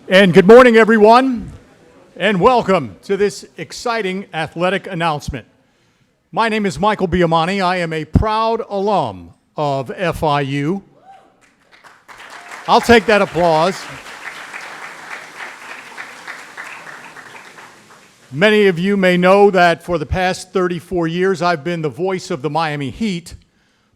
And good morning, everyone, and welcome to this exciting athletic announcement. My name is Michael Biamani. I am a proud alum of FIU. I'll take that applause. Many of you may know that for the past 34 years, I've been the voice of the Miami Heat.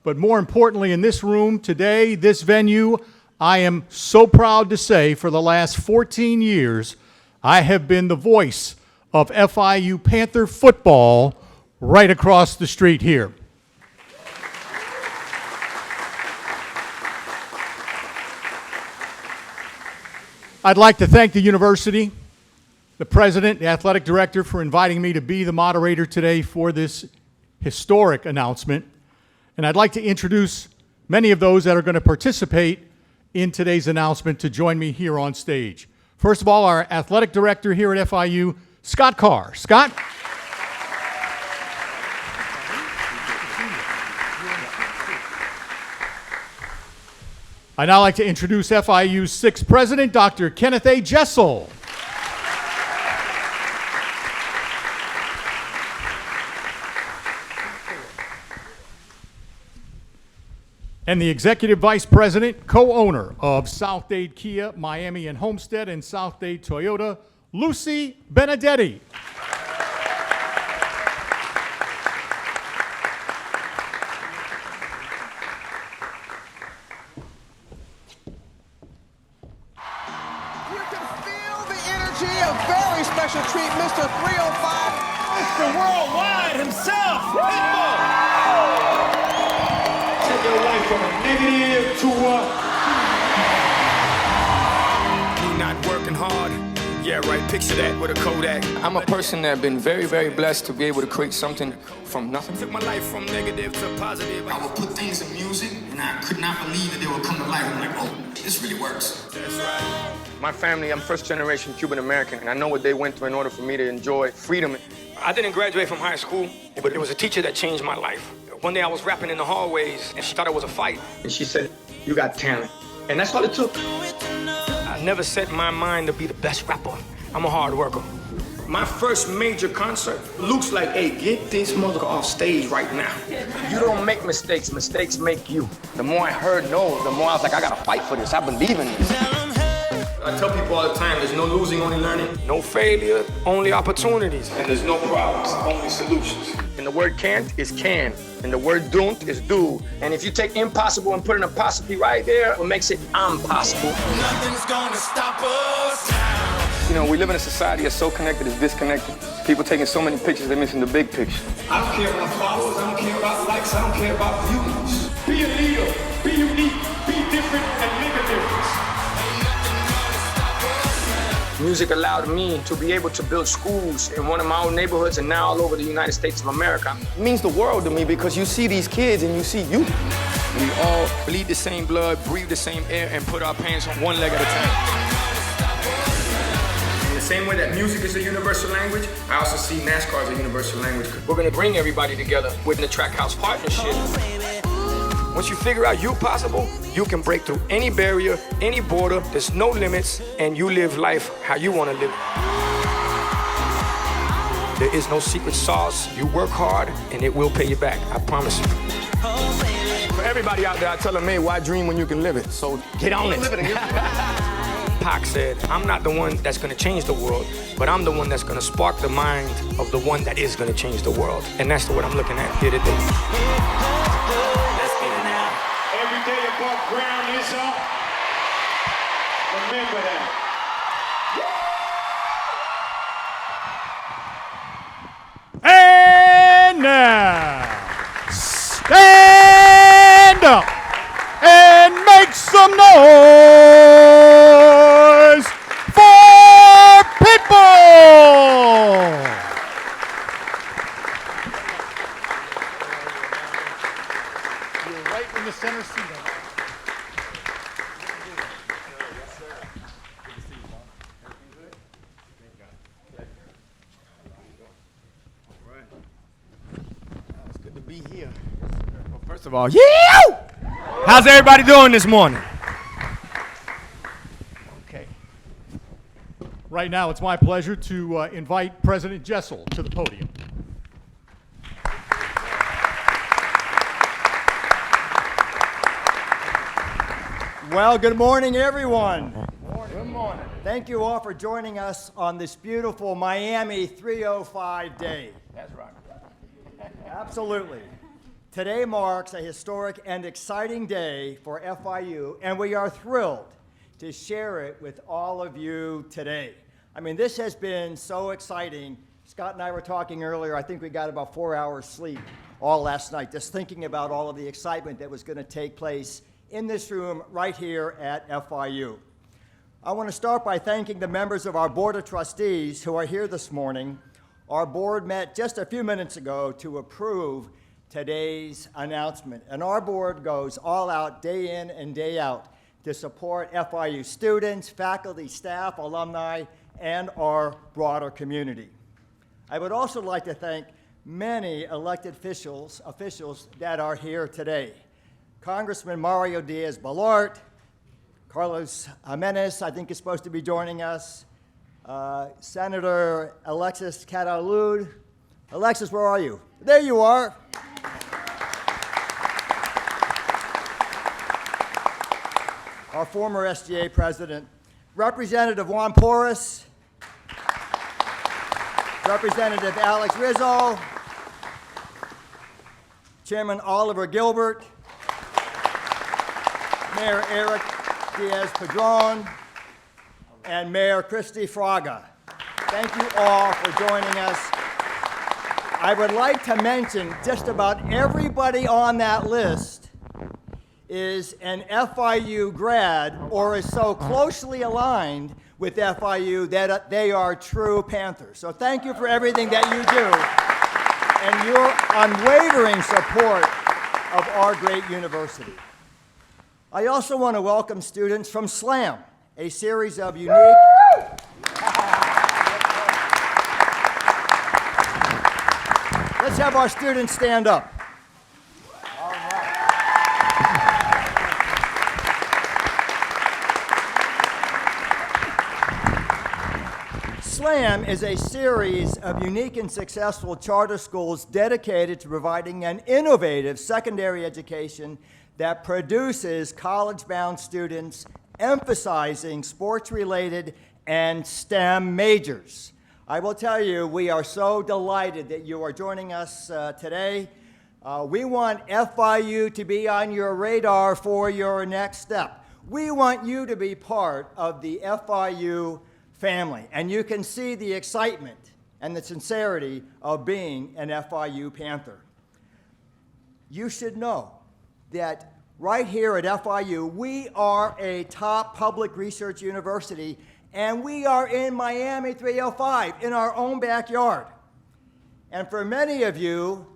But more importantly, in this room today, this venue, I am so proud to say for the last 14 years, I have been the voice of FIU Panther football right across the street here. I'd like to thank the university, the president, the athletic director for inviting me to be the moderator today for this historic announcement. And I'd like to introduce many of those that are going to participate in today's announcement to join me here on stage. First of all, our athletic director here at FIU, Scott Carr. Scott? I'd now like to introduce FIU's sixth president, Dr. Kenneth A. Jessel. And the executive vice president, co-owner of South Dade Kia, Miami and Homestead, and South Dade Toyota, Lucy Benedetti. You can feel the energy, a very special treat, Mr. 305. Mr. Worldwide himself, Pitbull. Take your life from a negative to a... Me not working hard. Yeah, right, picture that with a Kodak. I'm a person that been very, very blessed to be able to create something from nothing. Took my life from negative to positive. I would put things in music, and I could not believe that they would come to life. I'm like, oh, this really works. That's right. My family, I'm first generation Cuban American, and I know what they went through in order for me to enjoy freedom. I didn't graduate from high school, but it was a teacher that changed my life. One day I was rapping in the hallways, and she thought it was a fight. And she said, you got talent. And that's all it took. I never set my mind to be the best rapper. I'm a hard worker. My first major concert, Luke's like, hey, get this motherfucker off stage right now. You don't make mistakes, mistakes make you. The more I heard no, the more I was like, I gotta fight for this, I believe in this. I tell people all the time, there's no losing, only learning. No failure, only opportunities. And there's no problems, only solutions. And the word can't is can. And the word don't is do. And if you take impossible and put an apostrophe right there, it makes it impossible. Nothing's gonna stop us. You know, we live in a society that's so connected, it's disconnected. People taking so many pictures, they're missing the big picture. I don't care about followers, I don't care about likes, I don't care about views. Be a leader, be unique, be different, and make a difference. Music allowed me to be able to build schools in one of my own neighborhoods and now all over the United States of America. It means the world to me because you see these kids and you see you. We all bleed the same blood, breathe the same air, and put our pants on one leg at a time. In the same way that music is a universal language, I also see NASCAR as a universal language. We're gonna bring everybody together with the Track House Partnership. Once you figure out you're possible, you can break through any barrier, any border, there's no limits, and you live life how you want to live it. There is no secret sauce. You work hard, and it will pay you back, I promise you. For everybody out there, I tell them, hey, why dream when you can live it? So get on it. Pac said, I'm not the one that's going to change the world, but I'm the one that's going to spark the mind of the one that is going to change the world. And that's what I'm looking at here today. Every day above ground is up. Remember that. And now, stand up and make some noise for Pitbull! You're right in the center seat. Be here. Well, first of all, how's everybody doing this morning? Okay. Right now, it's my pleasure to invite President Jessel to the podium. Well, good morning, everyone. Good morning. Thank you all for joining us on this beautiful Miami 305 day. That's right. Absolutely. Today marks a historic and exciting day for FIU, and we are thrilled to share it with all of you today. I mean, this has been so exciting. Scott and I were talking earlier. I think we got about 4 hours sleep all last night, just thinking about all of the excitement that was going to take place in this room right here at FIU. I want to start by thanking the members of our Board of Trustees who are here this morning. Our board met just a few minutes ago to approve today's announcement, and our board goes all out day in and day out to support FIU students, faculty, staff, alumni, and our broader community. I would also like to thank many elected officials that are here today. Congressman Mario Diaz-Balart, Carlos Jimenez, I think is supposed to be joining us, Senator Alexis Catalud. Alexis, where are you? There you are. Our former SGA president, Representative Juan Porras, Representative Alex Rizzo, Chairman Oliver Gilbert, Mayor Eric Diaz-Padrón, and Mayor Christy Fraga. Thank you all for joining us. I would like to mention just about everybody on that list is an FIU grad or is so closely aligned with FIU that they are true Panthers. So thank you for everything that you do and your unwavering support of our great university. I also want to welcome students from SLAM, a series of unique... Let's have our students stand up. SLAM is a series of unique and successful charter schools dedicated to providing an innovative secondary education that produces college-bound students emphasizing sports-related and STEM majors. I will tell you, we are so delighted that you are joining us today. We want FIU to be on your radar for your next step. We want you to be part of the FIU family, and you can see the excitement and the sincerity of being an FIU Panther. You should know that right here at FIU, we are a top public research university, and we are in Miami 305, in our own backyard. And for many of you,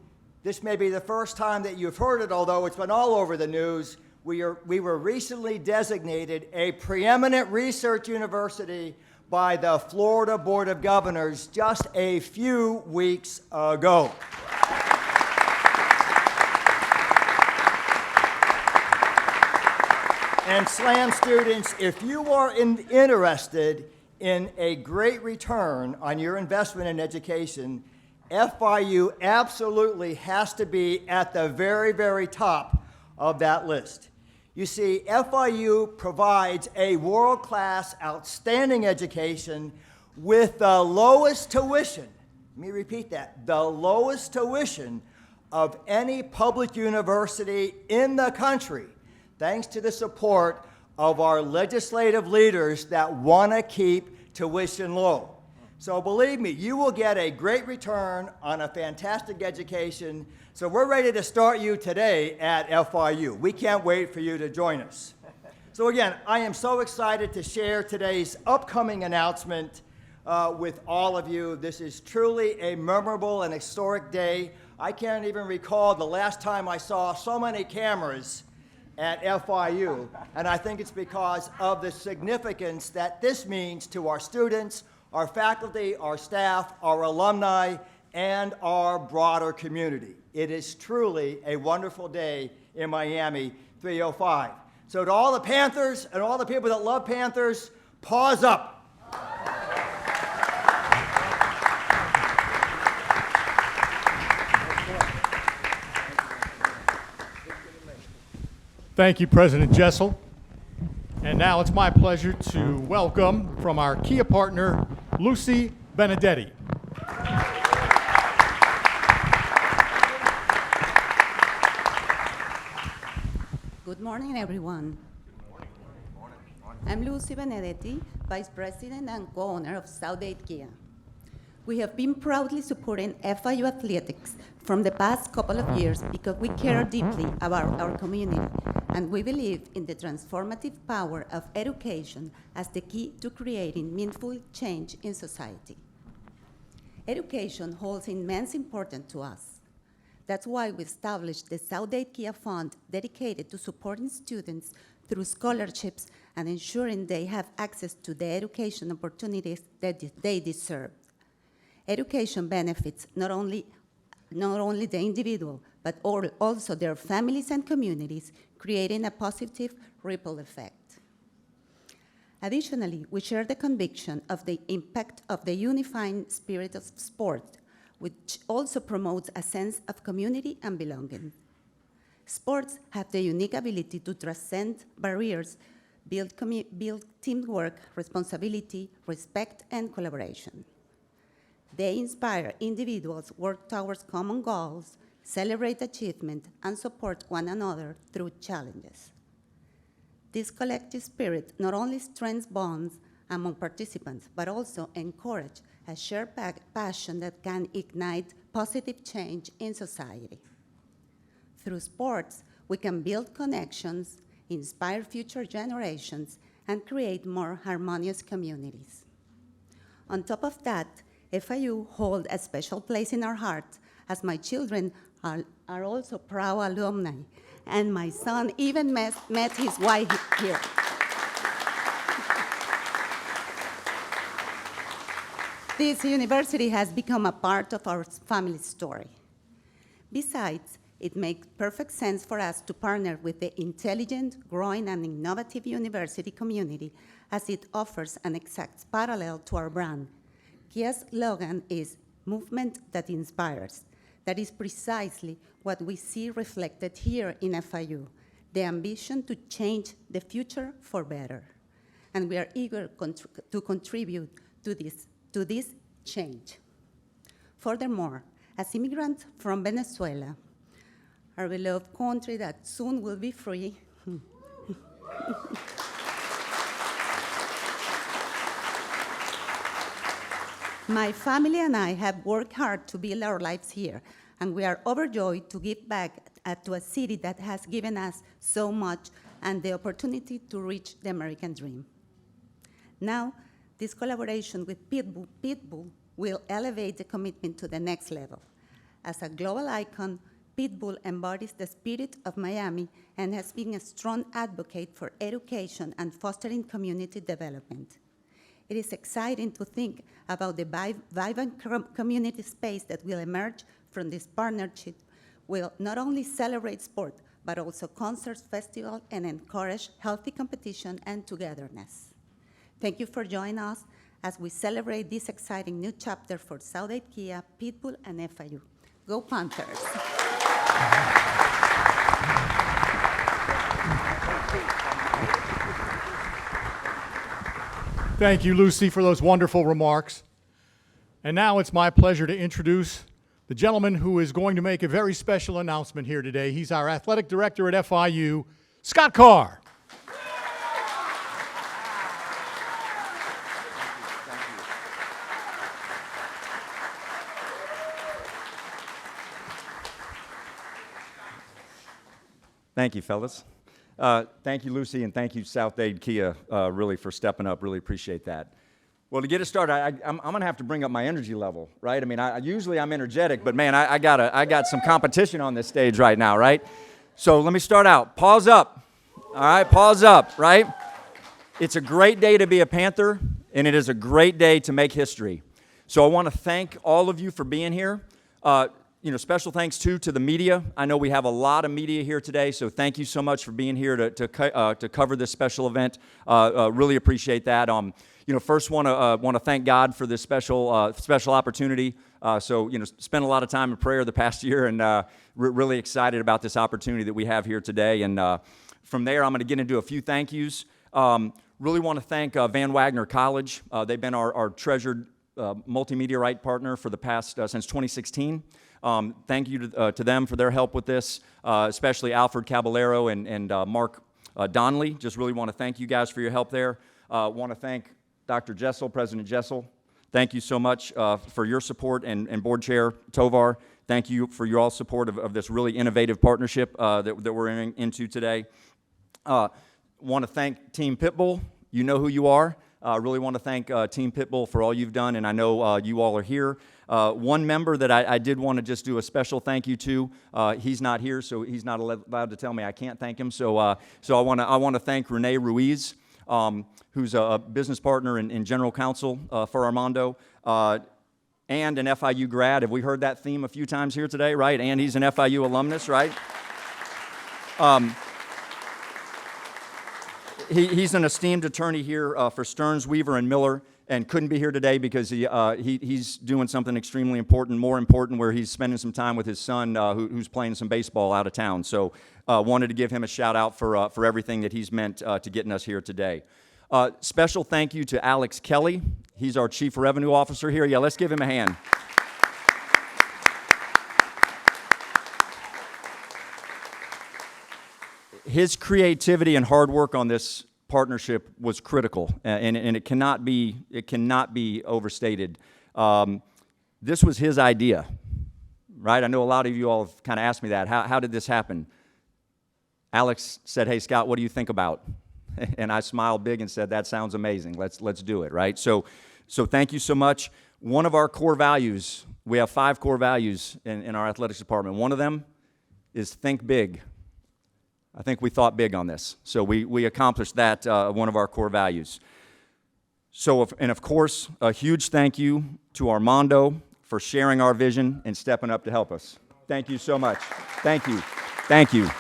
this may be the first time that you've heard it, although it's been all over the news. We were recently designated a preeminent research university by the Florida Board of Governors just a few weeks ago. And SLAM students, if you are interested in a great return on your investment in education, FIU absolutely has to be at the very, very top of that list. You see, FIU provides a world-class, outstanding education with the lowest tuition. Let me repeat that, the lowest tuition of any public university in the country, thanks to the support of our legislative leaders that want to keep tuition low. So believe me, you will get a great return on a fantastic education. So we're ready to start you today at FIU. We can't wait for you to join us. So again, I am so excited to share today's upcoming announcement with all of you. This is truly a memorable and historic day. I can't even recall the last time I saw so many cameras at FIU, and I think it's because of the significance that this means to our students, our faculty, our staff, our alumni, and our broader community. It is truly a wonderful day in Miami 305. So to all the Panthers and all the people that love Panthers, pause up. Thank you, President Jessel. And now it's my pleasure to welcome from our Kia partner, Lucy Benedetti. Good morning, everyone. I'm Lucy Benedetti, Vice President and co-owner of Southgate Kia. We have been proudly supporting FIU athletics from the past couple of years because we care deeply about our community, and we believe in the transformative power of education as the key to creating meaningful change in society. Education holds immense importance to us. That's why we established the Southgate Kia Fund dedicated to supporting students through scholarships and ensuring they have access to the education opportunities that they deserve. Education benefits not only the individual, but also their families and communities, creating a positive ripple effect. Additionally, we share the conviction of the impact of the unifying spirit of sport, which also promotes a sense of community and belonging. Sports have the unique ability to transcend barriers, build teamwork, responsibility, respect, and collaboration. They inspire individuals work towards common goals, celebrate achievement, and support one another through challenges. This collective spirit not only strengthens bonds among participants, but also encourages a shared passion that can ignite positive change in society. Through sports, we can build connections, inspire future generations, and create more harmonious communities. On top of that, FIU holds a special place in our hearts, as my children are also proud alumni, and my son even met his wife here. This university has become a part of our family story. Besides, it makes perfect sense for us to partner with the intelligent, growing, and innovative university community, as it offers an exact parallel to our brand. Kia's slogan is "Movement that Inspires." That is precisely what we see reflected here in FIU, the ambition to change the future for better. And we are eager to contribute to this change. Furthermore, as immigrants from Venezuela, our beloved country that soon will be free, my family and I have worked hard to build our lives here, and we are overjoyed to give back to a city that has given us so much and the opportunity to reach the American dream. Now, this collaboration with Pitbull will elevate the commitment to the next level. As a global icon, Pitbull embodies the spirit of Miami and has been a strong advocate for education and fostering community development. It is exciting to think about the vibrant community space that will emerge from this partnership, will not only celebrate sport, but also concerts, festivals, and encourage healthy competition and togetherness. Thank you for joining us as we celebrate this exciting new chapter for Southgate Kia, Pitbull, and FIU. Go Panthers! Thank you, Lucy, for those wonderful remarks. And now it's my pleasure to introduce the gentleman who is going to make a very special announcement here today. He's our athletic director at FIU, Scott Carr. Thank you, fellas. Thank you, Lucy, and thank you, Southgate Kia, really for stepping up. Really appreciate that. Well, to get us started, I'm going to have to bring up my energy level, right? I mean, usually I'm energetic, but man, I got some competition on this stage right now, right? So let me start out. Pause up. All right, pause up, right? It's a great day to be a Panther, and it is a great day to make history. So I want to thank all of you for being here. Special thanks to the media. I know we have a lot of media here today, so thank you so much for being here to cover this special event. Really appreciate that. First want to thank God for this special opportunity. Spent a lot of time in prayer the past year, and really excited about this opportunity that we have here today. And From there, I'm going to get into a few thank yous. Really want to thank Van Wagner College. They've been our treasured multimedia right partner for the past, since 2016. Thank you to them for their help with this, especially Alfred Caballero and Mark Donnelly. Just really want to thank you guys for your help there. Want to thank Dr. Jessel, President Jessel. Thank you so much for your support, and Board Chair Tovar. Thank you for your all support of this really innovative partnership that we're into today. Want to thank Team Pitbull. You know who you are. Really want to thank Team Pitbull for all you've done, and I know you all are here. One member that I did want to just do a special thank you to. He's not here, so he's not allowed to tell me I can't thank him. So I want to thank Renee Ruiz, who's a business partner and general counsel for Armando, and an FIU grad. Have we heard that theme a few times here today, right? And he's an FIU alumnus, right? He's an esteemed attorney here for Stearns, Weaver, and Miller, and couldn't be here today because he's doing something extremely important, more important, where he's spending some time with his son who's playing some baseball out of town. So wanted to give him a shout out for everything that he's meant to getting us here today. Special thank you to Alex Kelly. He's our Chief Revenue Officer here. Yeah, let's give him a hand. His creativity and hard work on this partnership was critical, and it cannot be overstated. This was his idea, right? I know a lot of you all have kind of asked me that. How did this happen? Alex said, "Hey, Scott, what do you think about?" And I smiled big and said, "That sounds amazing. Let's do it," right? So thank you so much. One of our core values, we have 5 core values in our athletics department. One of them is think big. I think we thought big on this. So we accomplished that, one of our core values. So, and of course, a huge thank you to Armando for sharing our vision and stepping up to help us. Thank you so much. Thank you. Thank you.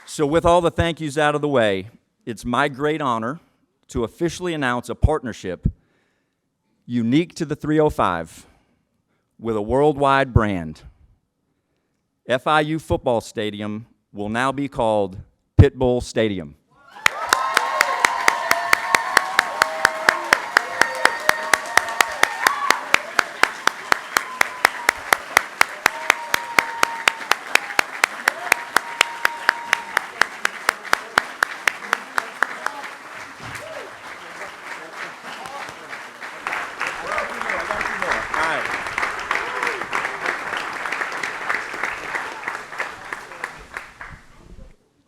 So with all the thank yous out of the way, it's my great honor to officially announce a partnership unique to the 305 with a worldwide brand. FIU Football Stadium will now be called Pitbull Stadium.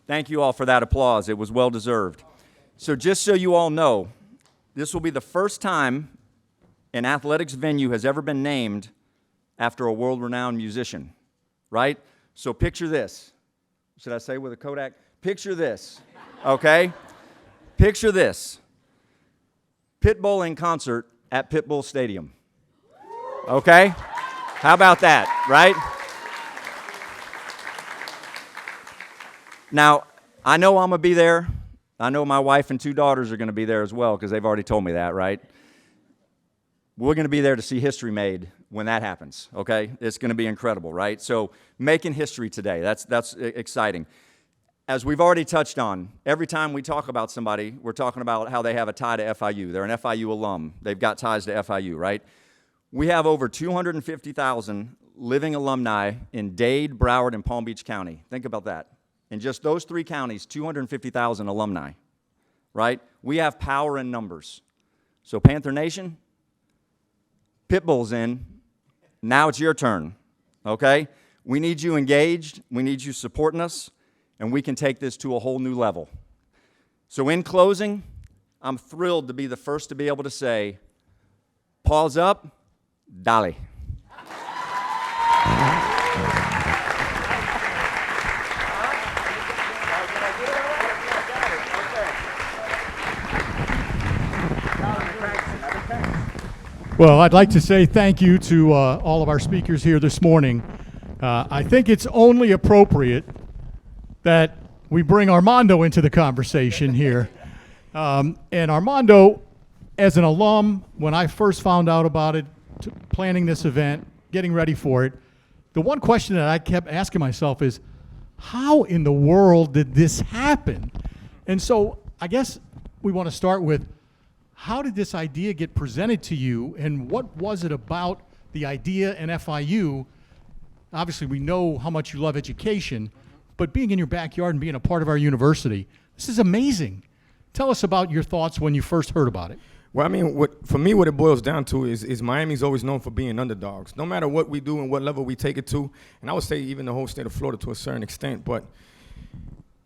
Thank you all for that applause. It was well deserved. So just so you all know, this will be the first time an athletics venue has ever been named after a world-renowned musician, right? So picture this. Should I say with a Kodak? Picture this, okay? Picture this. Pitbull in concert at Pitbull Stadium. Okay? How about that, right? Now, I know I'm going to be there. I know my wife and 2 daughters are going to be there as well because they've already told me that, right? We're going to be there to see history made when that happens, okay? It's going to be incredible, right? So making history today, that's exciting. As we've already touched on, every time we talk about somebody, we're talking about how they have a tie to FIU. They're an FIU alum. They've got ties to FIU, right? We have over 250,000 living alumni in Dade, Broward, and Palm Beach County. Think about that. In just those 3 counties, 250,000 alumni, right? We have power in numbers. So Panther Nation, Pitbull's in. Now it's your turn, okay? We need you engaged. We need you supporting us, and we can take this to a whole new level. So in closing, I'm thrilled to be the first to be able to say, paws up, dale. Well, I'd like to say thank you to all of our speakers here this morning. I think it's only appropriate that we bring Armando into the conversation here. And Armando, as an alum, when I first found out about it, planning this event, getting ready for it, the one question that I kept asking myself is, how in the world did this happen? And so I guess we want to start with, how did this idea get presented to you, and what was it about the idea and FIU? Obviously, we know how much you love education, but being in your backyard and being a part of our university, this is amazing. Tell us about your thoughts when you first heard about it. Well, I mean, for me, what it boils down to is Miami's always known for being underdogs. No matter what we do and what level we take it to, and I would say even the whole state of Florida to a certain extent, but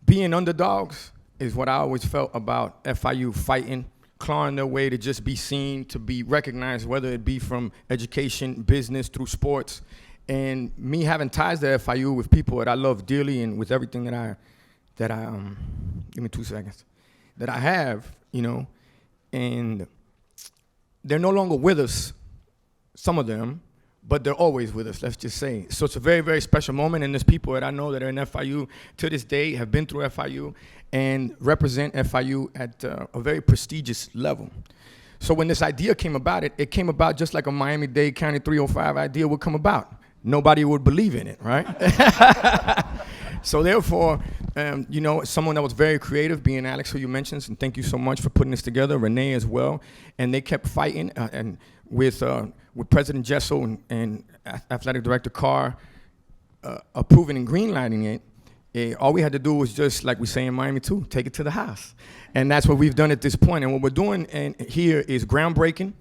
being underdogs is what I always felt about FIU, fighting, clawing their way to just be seen, to be recognized, whether it be from education, business, through sports. And me having ties to FIU with people that I love dearly and with everything that I give me 2 seconds, that I have, you know, and they're no longer with us, some of them, but they're always with us, let's just say. So it's a very, very special moment, and there's people that I know that are in FIU to this day, have been through FIU, and represent FIU at a very prestigious level. So when this idea came about, it came about just like a Miami-Dade County 305 idea would come about. Nobody would believe in it, right? So therefore, you know, someone that was very creative, being Alex, who you mentioned, and thank you so much for putting this together, Renee as well, and they kept fighting, and with President Jessel and Athletic Director Carr approving and greenlighting it, all we had to do was just, like we say in Miami too, take it to the house. And that's what we've done at this point. And what we're doing here is groundbreaking.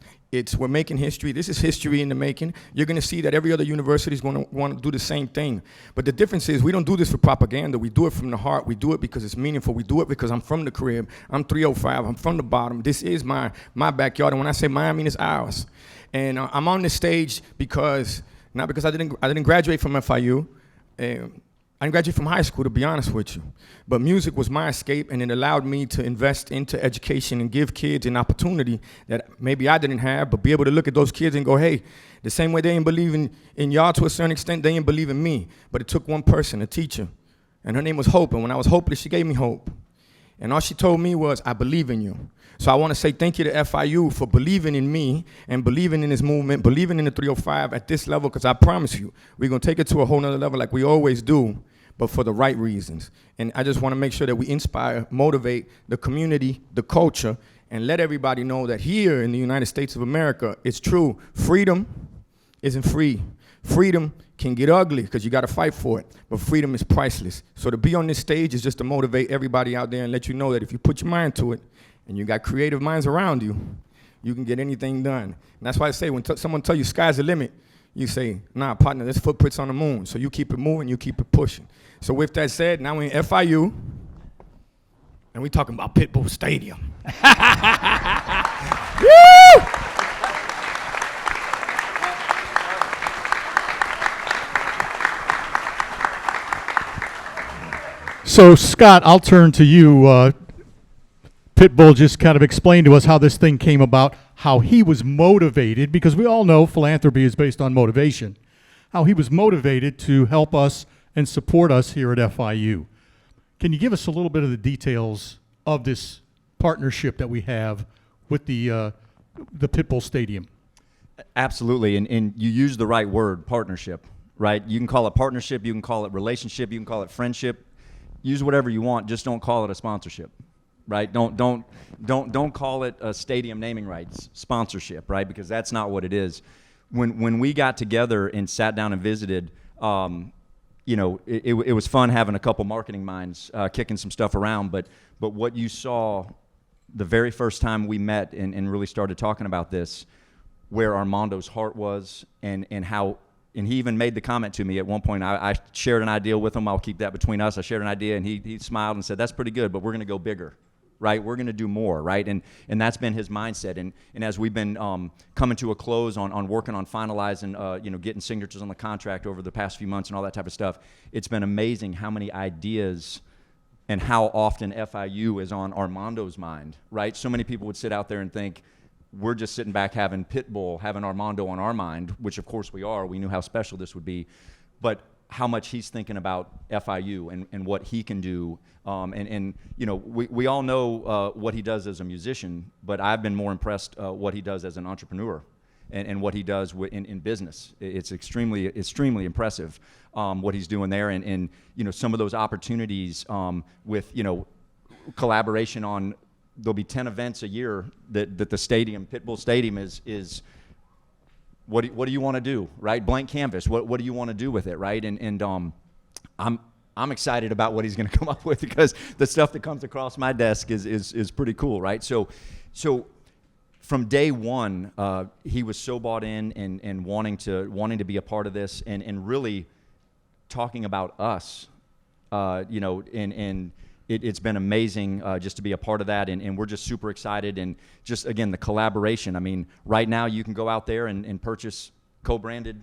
We're making history. This is history in the making. You're going to see that every other university is going to want to do the same thing. But the difference is we don't do this for propaganda. We do it from the heart. We do it because it's meaningful. We do it because I'm from the crib. I'm 305. I'm from the bottom. This is my backyard. And when I say mine, I mean it's ours. And I'm on this stage because, not because I didn't graduate from FIU. I didn't graduate from high school, to be honest with you. But music was my escape, and it allowed me to invest into education and give kids an opportunity that maybe I didn't have, but be able to look at those kids and go, hey, the same way they didn't believe in y'all to a certain extent, they didn't believe in me. But it took one person, a teacher, and her name was Hope. And when I was hopeless, she gave me hope. And all she told me was, I believe in you. So I want to say thank you to FIU for believing in me and believing in this movement, believing in the 305 at this level, because I promise you, we're going to take it to a whole nother level like we always do, but for the right reasons. And I just want to make sure that we inspire, motivate the community, the culture, and let everybody know that here in the United States of America, it's true. Freedom isn't free. Freedom can get ugly because you got to fight for it, but freedom is priceless. So to be on this stage is just to motivate everybody out there and let you know that if you put your mind to it and you got creative minds around you, you can get anything done. And that's why I say when someone tells you sky's the limit, you say, nah, partner, there's footprints on the moon. So you keep it moving, you keep it pushing. So with that said, now we're in FIU, and we're talking about Pitbull Stadium. Woo! So Scott, I'll turn to you. Pitbull just kind of explained to us how this thing came about, how he was motivated, because we all know philanthropy is based on motivation, how he was motivated to help us and support us here at FIU. Can you give us a little bit of the details of this partnership that we have with the Pitbull Stadium? Absolutely, and you use the right word, partnership, right? You can call it partnership, you can call it relationship, you can call it friendship. Use whatever you want, just don't call it a sponsorship. Right? Don't call it a stadium naming rights sponsorship, right? Because that's not what it is. When we got together and sat down and visited, you know, it was fun having a couple marketing minds kicking some stuff around. But what you saw the very first time we met and really started talking about this, where Armando's heart was and how. And he even made the comment to me at one point. I shared an idea with him. I'll keep that between us. I shared an idea, and he smiled and said, that's pretty good, but we're going to go bigger, right? We're going to do more, right? And that's been his mindset. And as we've been coming to a close on working on finalizing, you know, getting signatures on the contract over the past few months and all that type of stuff, it's been amazing how many ideas and how often FIU is on Armando's mind, right? So many people would sit out there and think, we're just sitting back having Pitbull, having Armando on our mind, which of course we are. We knew how special this would be. But how much he's thinking about FIU and what he can do. And you know, we all know what he does as a musician, but I've been more impressed what he does as an entrepreneur. and what he does in business. It's extremely impressive what he's doing there, and you know, some of those opportunities with, you know, collaboration on, there'll be 10 events a year that the stadium, Pitbull Stadium, is what do you want to do, right? Blank canvas. What do you want to do with it, right? And I'm excited about what he's going to come up with, because the stuff that comes across my desk is pretty cool, right? So from day one, he was so bought in and wanting to be a part of this, and really talking about us, you know, and it's been amazing just to be a part of that, and we're just super excited, and just, again, the collaboration. I mean, right now you can go out there and purchase co-branded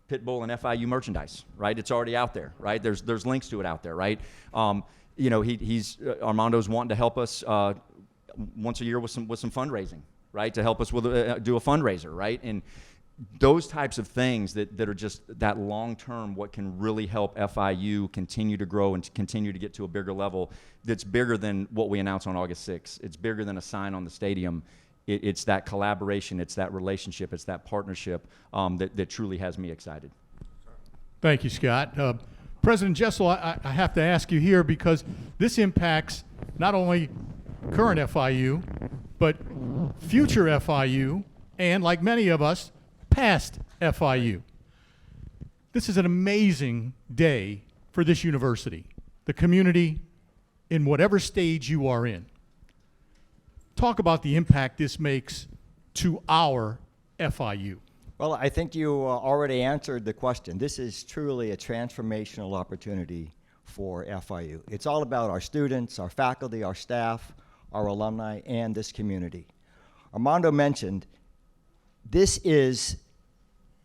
Pitbull and FIU merchandise, right? It's already out there, right? There's links to it out there, right? You know, Armando's wanting to help us once a year with some fundraising, right? To help us with do a fundraiser, right? And those types of things that are just that long term, what can really help FIU continue to grow and to continue to get to a bigger level that's bigger than what we announced on August 6th. It's bigger than a sign on the stadium. It's that collaboration, it's that relationship, it's that partnership that truly has me excited. Thank you, Scott. President Jessel, I have to ask you here, because this impacts not only current FIU, but future FIU, and, like many of us, past FIU. This is an amazing day for this university, the community, in whatever stage you are in. Talk about the impact this makes to our FIU. Well, I think you already answered the question. This is truly a transformational opportunity for FIU. It's all about our students, our faculty, our staff, our alumni, and this community. Armando mentioned this is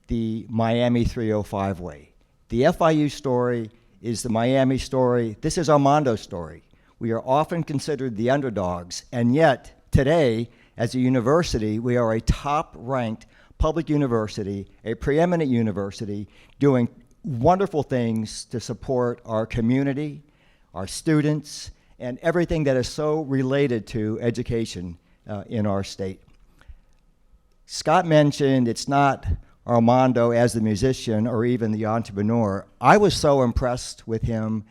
the Miami 305 way. The FIU story is the Miami story. This is Armando's story. We are often considered the underdogs, and yet today, as a university, we are a top-ranked public university, a preeminent university, doing wonderful things to support our community, our students, and everything that is so related to education in our state. Scott mentioned it's not Armando as the musician or even the entrepreneur. I was so impressed with him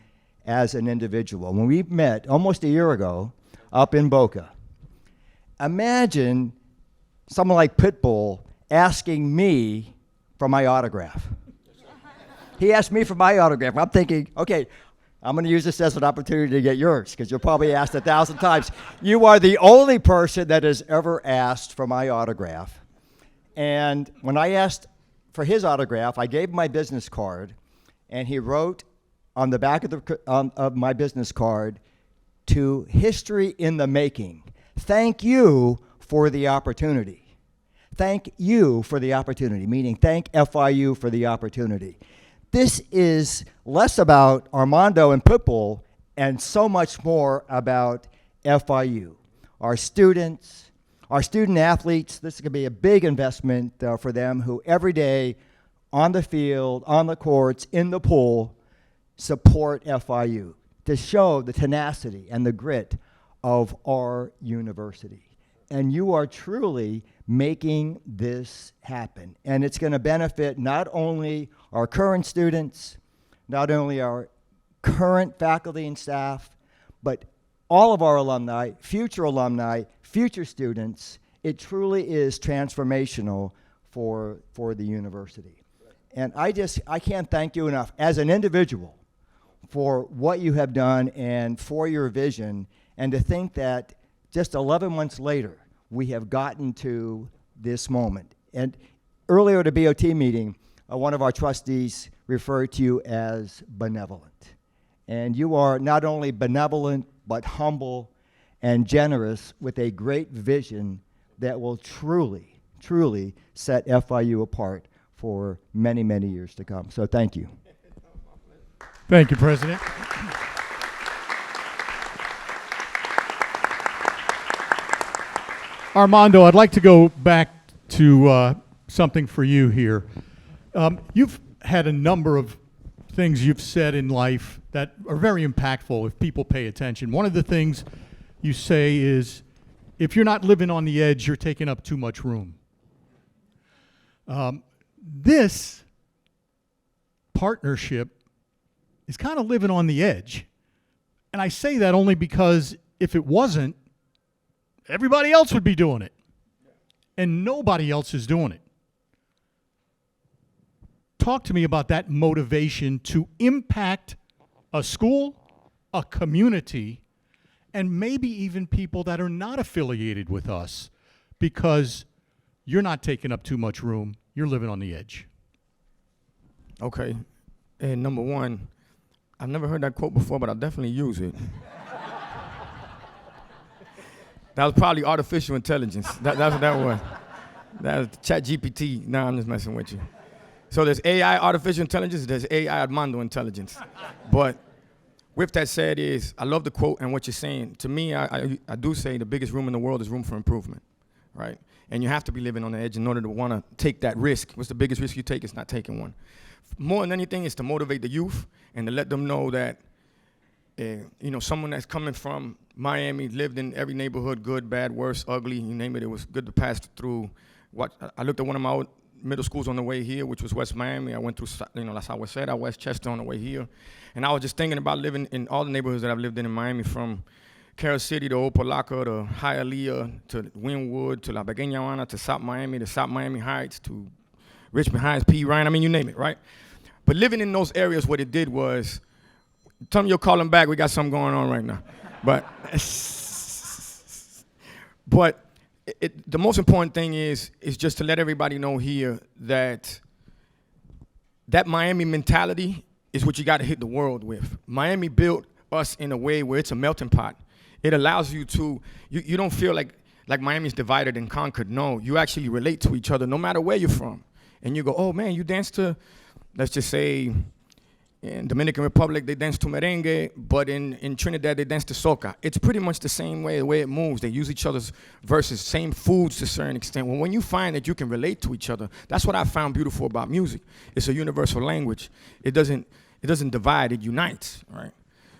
as an individual. When we met almost a year ago up in Boca, imagine someone like Pitbull asking me for my autograph. He asked me for my autograph. I'm thinking, okay, I'm going to use this as an opportunity to get yours, because you're probably asked 1,000 times. You are the only person that has ever asked for my autograph. And when I asked for his autograph, I gave him my business card, and he wrote on the back of my business card, "To history in the making. Thank you for the opportunity." Thank you for the opportunity, meaning thank FIU for the opportunity. This is less about Armando and Pitbull and so much more about FIU. Our students, our student athletes, this is going to be a big investment for them, who every day on the field, on the courts, in the pool, support FIU to show the tenacity and the grit of our university. And you are truly making this happen. And it's going to benefit not only our current students, not only our current faculty and staff, but all of our alumni, future students. It truly is transformational for the university. And I can't thank you enough as an individual for what you have done and for your vision, and to think that just 11 months later, we have gotten to this moment. And earlier at a BOT meeting, one of our trustees referred to you as benevolent. And you are not only benevolent, but humble and generous, with a great vision that will truly, truly set FIU apart for many, many years to come. So thank you. Thank you, President. Armando, I'd like to go back to something for you here. You've had a number of things you've said in life that are very impactful if people pay attention. One of the things you say is, if you're not living on the edge, you're taking up too much room. This partnership is kind of living on the edge. And I say that only because if it wasn't, everybody else would be doing it. And nobody else is doing it. Talk to me about that motivation to impact a school, a community, and maybe even people that are not affiliated with us, because you're not taking up too much room. You're living on the edge. Okay. And number one, I've never heard that quote before, but I'll definitely use it. That was probably artificial intelligence. That's what that was. That was ChatGPT. Nah, I'm just messing with you. So there's AI artificial intelligence, there's AI Armando intelligence. But with that said I love the quote and what you're saying. To me, I do say the biggest room in the world is room for improvement, right? And you have to be living on the edge in order to want to take that risk. What's the biggest risk you take? It's not taking one. More than anything is to motivate the youth and to let them know that, someone that's coming from Miami, lived in every neighborhood, good, bad, worse, ugly, you name it. It was good to pass through. I looked at one of my old middle schools on the way here, which was West Miami. I went through, La Sahuacera, Westchester on the way here. And I was just thinking about living in all the neighborhoods that I've lived in Miami, from Carroll City to Old Palaca to Hialeah to Wynwood to La Pequeña Habana to South Miami to South Miami Heights to Richmond Heights, P. Ryan. I mean, you name it, right? But living in those areas, what it did was, tell me you'll call them back. We got something going on right now. But the most important thing is just to let everybody know here that Miami mentality is what you got to hit the world with. Miami built us in a way where it's a melting pot. It allows you to, you don't feel like Miami's divided and conquered. No, you actually relate to each other no matter where you're from. And you go, oh man, you dance to, let's just say, in Dominican Republic, they dance to merengue, but in Trinidad, they dance to soca. It's pretty much the same way, the way it moves. They use each other's verses, same foods to a certain extent. Well, when you find that you can relate to each other, that's what I found beautiful about music. It's a universal language. It doesn't divide, it unites, right?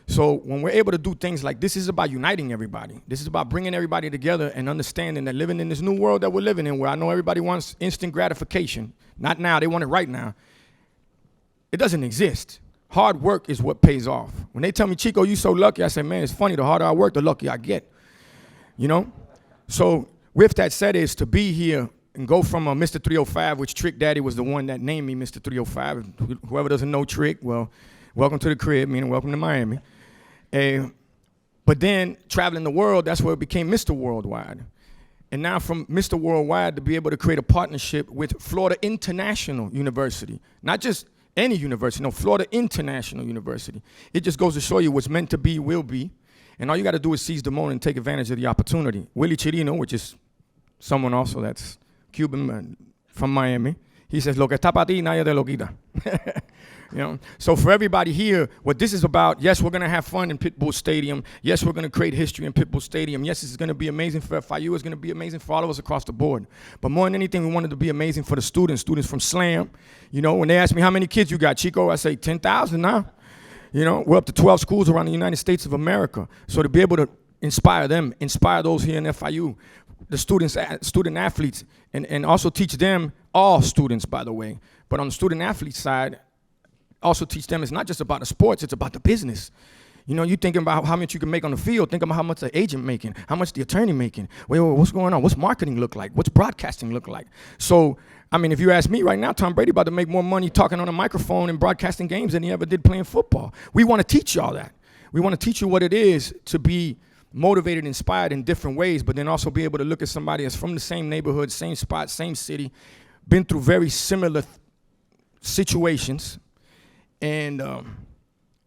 So when we're able to do things like this, is about uniting everybody. This is about bringing everybody together and understanding that living in this new world that we're living in, where I know everybody wants instant gratification. Not now, they want it right now. It doesn't exist. Hard work is what pays off. When they tell me, Chico, you so lucky, I say, man, it's funny. The harder I work, the luckier I get. So with that said, is to be here and go from a Mr. 305, which Trick Daddy was the one that named me Mr. 305. Whoever doesn't know Trick, well, welcome to the crib, meaning welcome to Miami. But then traveling the world, that's where it became Mr. Worldwide. And now from Mr. Worldwide to be able to create a partnership with Florida International University, not just any university, no, Florida International University. It just goes to show you what's meant to be will be. And all you got to do is seize the moment and take advantage of the opportunity. Willie Chirino, which is someone also that's Cuban from Miami, he says, lo que está para ti, nadie te lo quita. So for everybody here, what this is about, yes, we're going to have fun in Pitbull Stadium. Yes, we're going to create history in Pitbull Stadium. Yes, this is going to be amazing for FIU. It's going to be amazing for all of us across the board. But more than anything, we wanted to be amazing for the students from SLAM. When they ask me, how many kids you got, Chico? I say 10,000 now. We're up to 12 schools around the United States of America. So to be able to inspire them, inspire those here in FIU, the student athletes, and also teach them, all students, by the way. But on the student athlete side, also teach them it's not just about the sports, it's about the business. You thinking about how much you can make on the field, think about how much the agent making, how much the attorney making. Wait, what's going on? What's marketing look like? What's broadcasting look like? So, if you ask me right now, Tom Brady about to make more money talking on a microphone and broadcasting games than he ever did playing football. We want to teach y'all that. We want to teach you what it is to be motivated, inspired in different ways, but then also be able to look at somebody that's from the same neighborhood, same spot, same city, been through very similar situations. And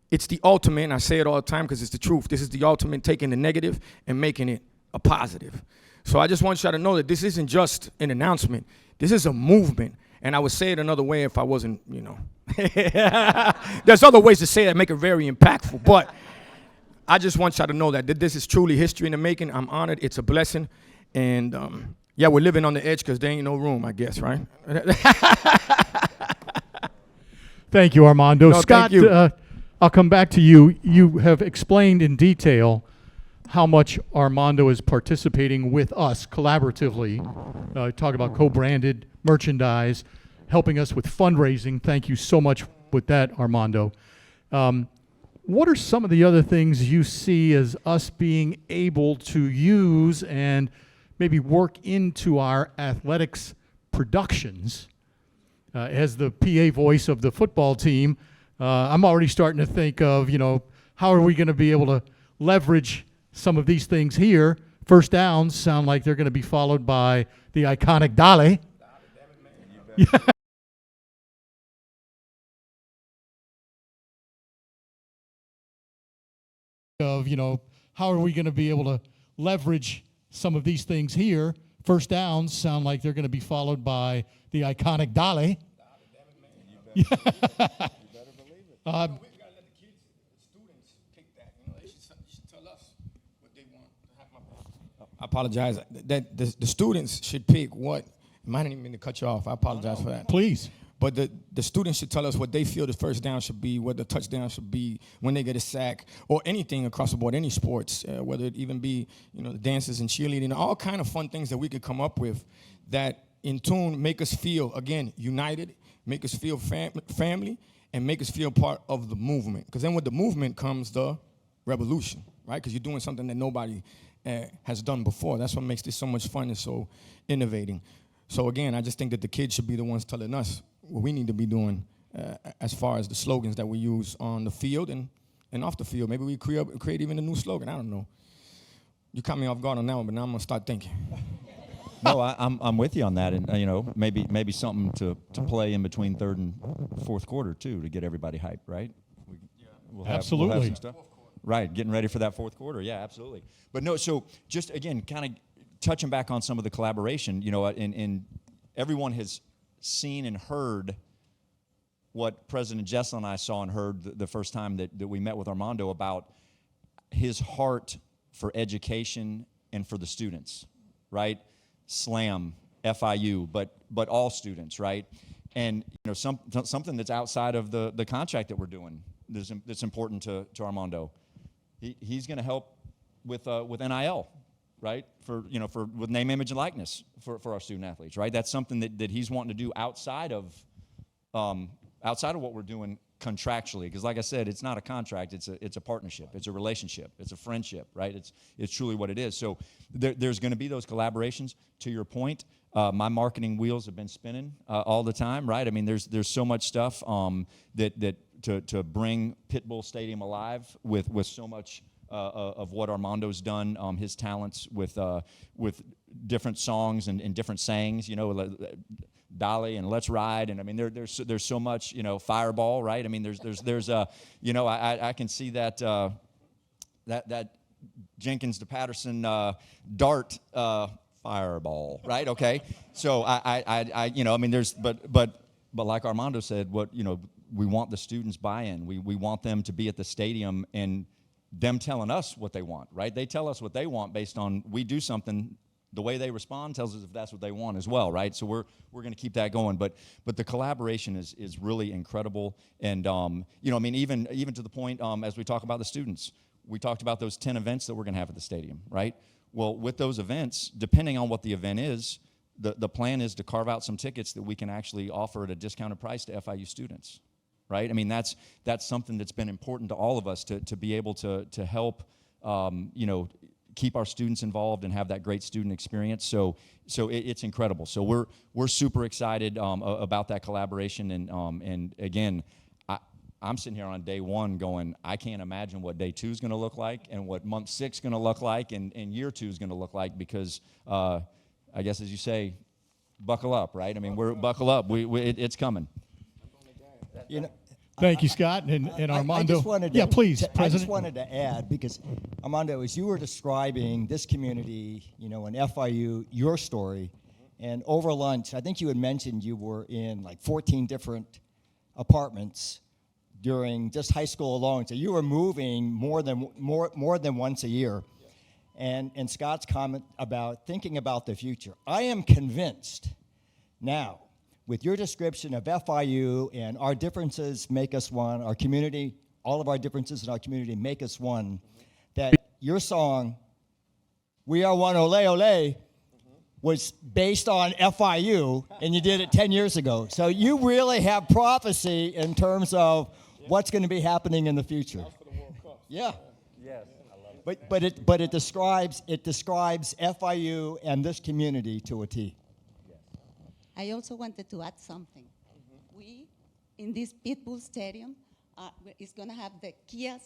it's the ultimate, and I say it all the time because it's the truth. This is the ultimate, taking the negative and making it a positive. So I just want y'all to know that this isn't just an announcement. This is a movement. And I would say it another way if I wasn't, There's other ways to say that make it very impactful. But I just want y'all to know that this is truly history in the making. I'm honored. It's a blessing. And, we're living on the edge because there ain't no room, I guess, right? Thank you, Armando. No, Scott, thank you. I'll come back to you. You have explained in detail how much Armando is participating with us collaboratively. Talk about co-branded merchandise, helping us with fundraising. Thank you so much with that, Armando. What are some of the other things you see as us being able to use and maybe work into our athletics productions? As the PA voice of the football team, I'm already starting to think of, how are we going to be able to leverage some of these things here? First downs sound like they're going to be followed by the iconic Dale. Of, how are we going to be able to leverage some of these things here? First downs sound like they're going to be followed by the iconic Dale. You better believe it. We gotta let the kids, the students, pick that. They should tell us what they want. I apologize. That the students should pick what. I didn't even mean to cut you off. I apologize for that. Please. But the students should tell us what they feel the first down should be, what the touchdown should be, when they get a sack, or anything across the board, any sports, whether it even be, the dances and cheerleading, all kind of fun things that we could come up with that in tune make us feel, again, united, make us feel family, and make us feel part of the movement. Because then with the movement comes the revolution, right? Because you're doing something that nobody has done before. That's what makes this so much fun and so innovating. So again, I just think that the kids should be the ones telling us what we need to be doing as far as the slogans that we use on the field and off the field. Maybe we create even a new slogan. I don't know. You caught me off guard on that one, but now I'm going to start thinking. No, I'm with you on that, and maybe something to play in between third and fourth quarter too to get everybody hyped, right? Absolutely. We'll have some stuff. Right, getting ready for that fourth quarter. Yeah, absolutely. But no, so just again, kind of touching back on some of the collaboration, and everyone has seen and heard what President Jessel and I saw and heard the first time that we met with Armando about his heart for education and for the students, right? SLAM, FIU, but all students, right? And something that's outside of the contract that we're doing that's important to Armando. He's going to help with NIL, right? With name, image, and likeness for our student athletes, right? That's something that he's wanting to do outside of what we're doing contractually. Because like I said, it's not a contract; it's a partnership, it's a relationship, it's a friendship, right? It's truly what it is. So there's going to be those collaborations. To your point, my marketing wheels have been spinning all the time, right? I mean, there's so much stuff that to bring Pitbull Stadium alive with so much. Of what Armando's done, his talents with different songs and different sayings, Dolly and Let's Ride, and I mean there's so much, Fireball, right? I mean there's I can see that Jenkins to Patterson dart Fireball, right? Okay, so I there's but like Armando said, we want the students buy-in. We want them to be at the stadium and them telling us what they want, right? They tell us what they want based on we do something. The way they respond tells us if that's what they want as well, right? So we're going to keep that going. But the collaboration is really incredible, and even to the point as we talk about the students, we talked about those 10 events that we're going to have at the stadium, right? Well, with those events, depending on what the event is, the plan is to carve out some tickets that we can actually offer at a discounted price to FIU students. Right? I mean, that's something that's been important to all of us to be able to help, keep our students involved and have that great student experience. So it's incredible. So we're super excited about that collaboration. And again, I'm sitting here on day one going, I can't imagine what day 2 is going to look like and what month 6 is going to look like and year 2 is going to look like because I guess as you say, buckle up, right? I mean, buckle up. It's coming. Thank you, Scott and Armando. I just wanted to, I just wanted to add, because Armando, as you were describing this community, and FIU, your story, and over lunch, I think you had mentioned you were in like 14 different apartments during just high school alone. So you were moving more than once a year. And Scott's comment about thinking about the future. I am convinced now, with your description of FIU and our differences make us one, our community, all of our differences in our community make us one, that your song, We Are One Ole Ole, was based on FIU, and you did it 10 years ago. So you really have prophecy in terms of what's going to be happening in the future. Yeah. Yes. But it describes FIU and this community to a T. I also wanted to add something. We, in this Pitbull Stadium, is going to have the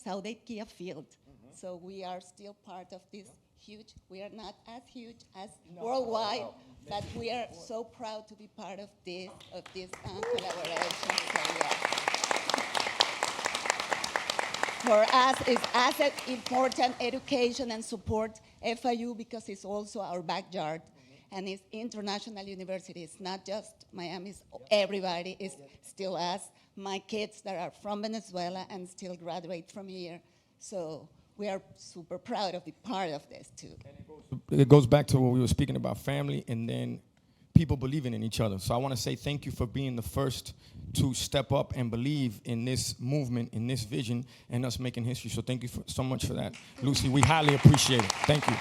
Southgate Kia Field. So we are still part of this huge. We are not as huge as worldwide, but we are so proud to be part of this collaboration. So, yeah. For us, it's as important education and support FIU because it's also our backyard. And it's international university. It's not just Miami, it's everybody. It's still us, my kids that are from Venezuela and still graduate from here. So we are super proud of being part of this too. It goes back to what we were speaking about, family and then people believing in each other. So I want to say thank you for being the first to step up and believe in this movement, in this vision, and us making history. So thank you so much for that. Lucy, we highly appreciate it. Thank you.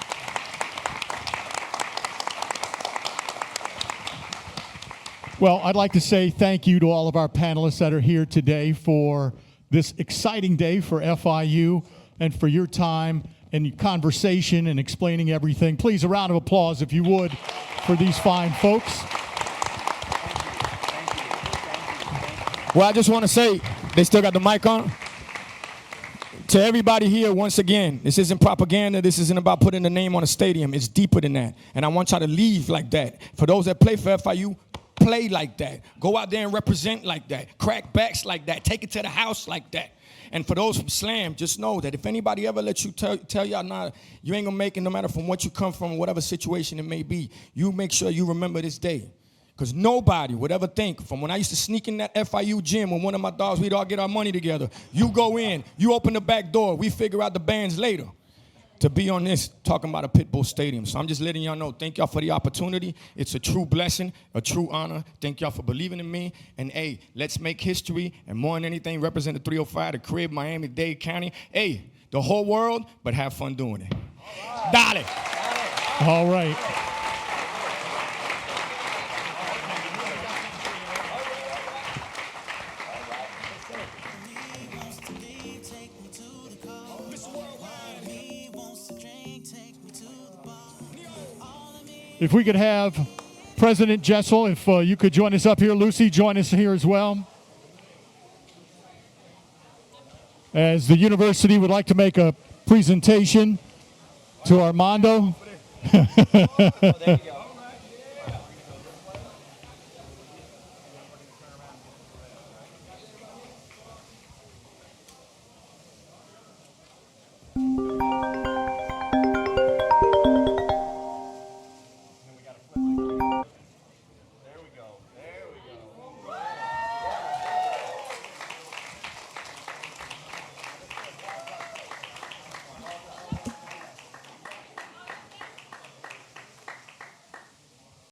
Well, I'd like to say thank you to all of our panelists that are here today for this exciting day for FIU and for your time and conversation and explaining everything. Please, a round of applause, if you would, for these fine folks. Well, I just want to say, they still got the mic on? To everybody here, once again, this isn't propaganda. This isn't about putting the name on a stadium. It's deeper than that. And I want y'all to leave like that. For those that play for FIU, play like that. Go out there and represent like that. Crack backs like that. Take it to the house like that. And for those from Slam, just know that if anybody ever lets you tell y'all, nah, you ain't gonna make it no matter from what you come from, whatever situation it may be, you make sure you remember this day. Because nobody would ever think, from when I used to sneak in that FIU gym when one of my dogs, we'd all get our money together. You go in, you open the back door, we figure out the bands later. To be on this, talking about a Pitbull Stadium. So I'm just letting y'all know, thank y'all for the opportunity. It's a true blessing, a true honor. Thank y'all for believing in me. And hey, let's make history, and more than anything, represent the 305, the crib, Miami-Dade County. Hey, the whole world, but have fun doing it. Dale. All right. If we could have President Jessel, if you could join us up here. Lucy, join us here as well. As the university would like to make a presentation to Armando. Oh, there you go.